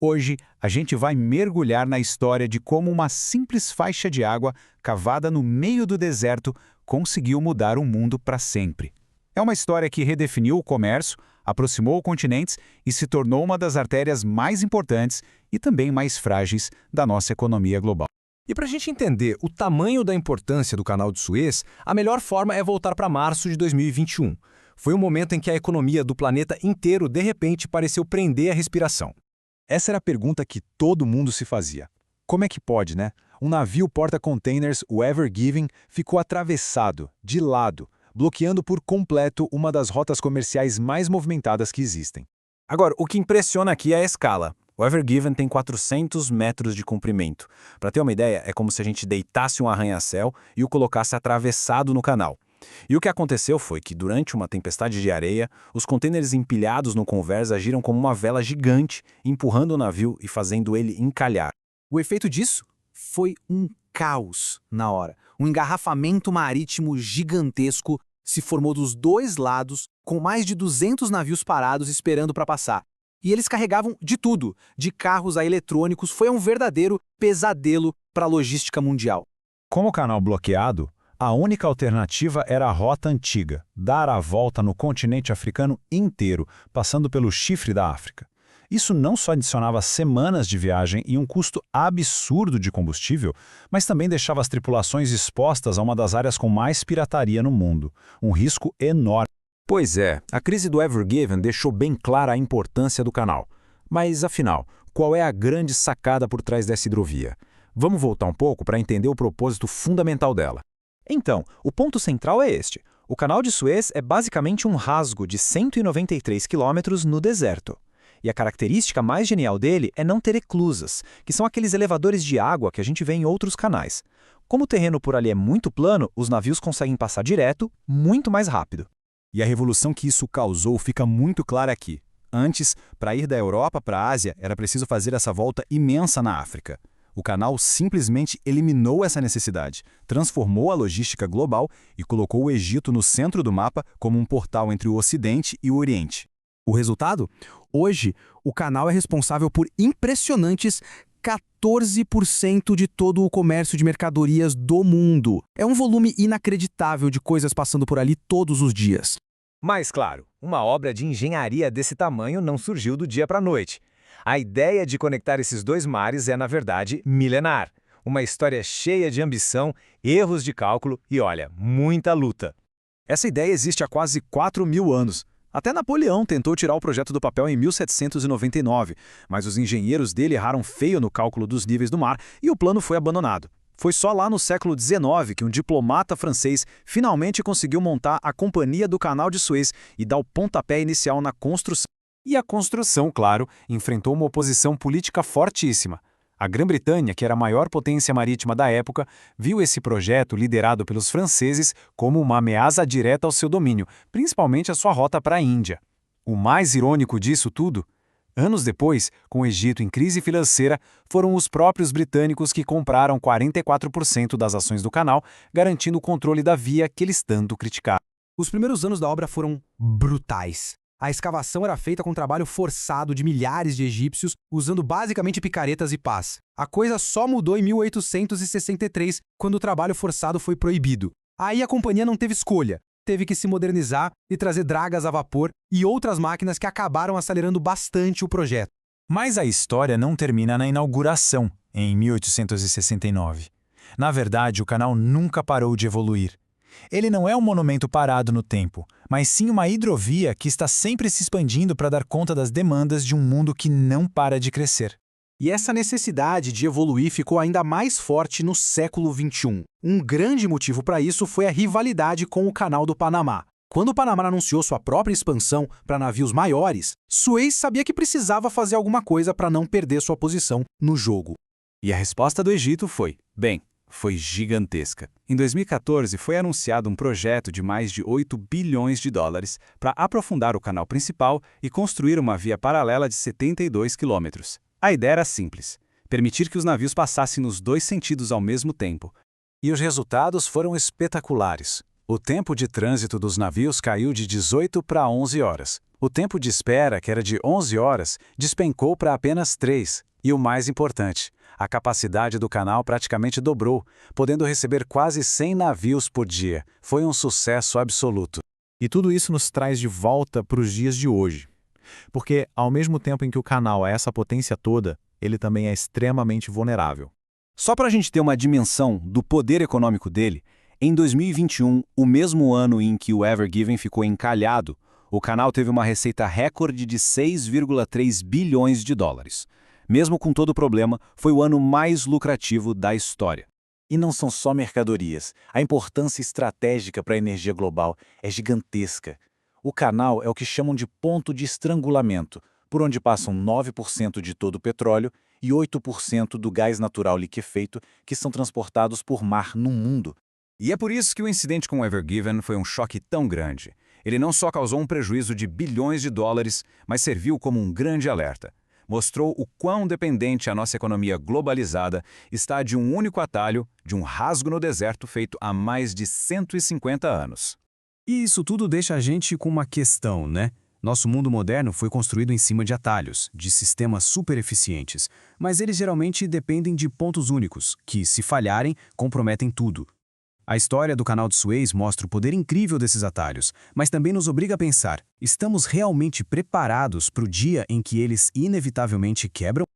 Hoje, a gente vai mergulhar na história de como uma simples faixa de água cavada no meio do deserto conseguiu mudar o mundo para sempre. É uma história que redefiniu o comércio, aproximou continentes e se tornou uma das artérias mais importantes e também mais frágeis da nossa economia global. E para a gente entender o tamanho da importância do Canal de Suez, a melhor forma é voltar para março de 2021. Foi um momento em que a economia do planeta inteiro, de repente, pareceu prender a respiração. Essa era a pergunta que todo mundo se fazia. Como é que pode, né? Um navio porta-containers, o Ever Given, ficou atravessado, de lado, bloqueando por completo uma das rotas comerciais mais movimentadas que existem. Agora, o que impressiona aqui é a escala. O Ever Given tem 400 metros de comprimento. Para ter uma ideia, é como se a gente deitasse um arranha-céu e o colocasse atravessado no canal. E o que aconteceu foi que, durante uma tempestade de areia, os contêineres empilhados no convés agiram como uma vela gigante, empurrando o navio e fazendo ele encalhar. O efeito disso foi um caos na hora. Um engarrafamento marítimo gigantesco se formou dos dois lados, com mais de 200 navios parados esperando para passar. E eles carregavam de tudo, de carros a eletrônicos. Foi um verdadeiro pesadelo para a logística mundial. Com o canal bloqueado, a única alternativa era a rota antiga, dar a volta no continente africano inteiro, passando pelo chifre da África. Isso não só adicionava semanas de viagem e um custo absurdo de combustível, mas também deixava as tripulações expostas a uma das áreas com mais pirataria no mundo. Um risco enorme. Pois é, a crise do Ever Given deixou bem clara a importância do canal. Mas, afinal, qual é a grande sacada por trás dessa hidrovia? Vamos voltar um pouco para entender o propósito fundamental dela. Então, o ponto central é este. O Canal de Suez é basicamente um rasgo de 193 quilômetros no deserto. E a característica mais genial dele é não ter eclusas, que são aqueles elevadores de água que a gente vê em outros canais. Como o terreno por ali é muito plano, os navios conseguem passar direto, muito mais rápido. E a revolução que isso causou fica muito clara aqui. Antes, para ir da Europa para a Ásia, era preciso fazer essa volta imensa na África. O canal simplesmente eliminou essa necessidade, transformou a logística global e colocou o Egito no centro do mapa como um portal entre o Ocidente e o Oriente. O resultado? Hoje, o canal é responsável por impressionantes 14% de todo o comércio de mercadorias do mundo. É um volume inacreditável de coisas passando por ali todos os dias. Mas, claro, uma obra de engenharia desse tamanho não surgiu do dia para a noite. A ideia de conectar esses dois mares é, na verdade, milenar. Uma história cheia de ambição, erros de cálculo e, olha, muita luta. Essa ideia existe há quase 4.000 anos. Até Napoleão tentou tirar o projeto do papel em 1799, mas os engenheiros dele erraram feio no cálculo dos níveis do mar e o plano foi abandonado. Foi só lá no século XIX que um diplomata francês finalmente conseguiu montar a Companhia do Canal de Suez e dar o pontapé inicial na construção. E a construção, claro, enfrentou uma oposição política fortíssima. A Grã-Bretanha, que era a maior potência marítima da época, viu esse projeto liderado pelos franceses como uma ameaça direta ao seu domínio, principalmente a sua rota para a Índia. O mais irônico disso tudo? Anos depois, com o Egito em crise financeira, foram os próprios britânicos que compraram 44% das ações do canal, garantindo o controle da via que eles tanto criticaram. Os primeiros anos da obra foram brutais. A escavação era feita com trabalho forçado de milhares de egípcios, usando basicamente picaretas e pás. A coisa só mudou em 1863, quando o trabalho forçado foi proibido. Aí a companhia não teve escolha. Teve que se modernizar e trazer dragas a vapor e outras máquinas que acabaram acelerando bastante o projeto. Mas a história não termina na inauguração, em 1869. Na verdade, o canal nunca parou de evoluir. Ele não é um monumento parado no tempo, mas sim uma hidrovia que está sempre se expandindo para dar conta das demandas de um mundo que não para de crescer. E essa necessidade de evoluir ficou ainda mais forte no século XXI. Um grande motivo para isso foi a rivalidade com o Canal do Panamá. Quando o Panamá anunciou sua própria expansão para navios maiores, Suez sabia que precisava fazer alguma coisa para não perder sua posição no jogo. E a resposta do Egito foi, foi gigantesca. Em 2014, foi anunciado um projeto de mais de 8 bilhões de dólares para aprofundar o canal principal e construir uma via paralela de 72 quilômetros. A ideia era simples, permitir que os navios passassem nos dois sentidos ao mesmo tempo. E os resultados foram espetaculares. O tempo de trânsito dos navios caiu de 18 para 11 horas. O tempo de espera, que era de 11 horas, despencou para apenas 3. E o mais importante, a capacidade do canal praticamente dobrou, podendo receber quase 100 navios por dia. Foi um sucesso absoluto. E tudo isso nos traz de volta para os dias de hoje. Porque, ao mesmo tempo em que o canal é essa potência toda, ele também é extremamente vulnerável. Só para a gente ter uma dimensão do poder econômico dele, em 2021, o mesmo ano em que o Ever Given ficou encalhado, o canal teve uma receita recorde de 6,3 bilhões de dólares. Mesmo com todo o problema, foi o ano mais lucrativo da história. E não são só mercadorias. A importância estratégica para a energia global é gigantesca. O canal é o que chamam de ponto de estrangulamento, por onde passam 9% de todo o petróleo e 8% do gás natural liquefeito que são transportados por mar no mundo. E é por isso que o incidente com o Ever Given foi um choque tão grande. Ele não só causou um prejuízo de bilhões de dólares, mas serviu como um grande alerta. Mostrou o quão dependente a nossa economia globalizada está de um único atalho, de um rasgo no deserto feito há mais de 150 anos. E isso tudo deixa a gente com uma questão, né? Nosso mundo moderno foi construído em cima de atalhos, de sistemas super eficientes, mas eles geralmente dependem de pontos únicos, que, se falharem, comprometem tudo. A história do Canal de Suez mostra o poder incrível desses atalhos, mas também nos obriga a pensar, estamos realmente preparados para o dia em que eles inevitavelmente quebram?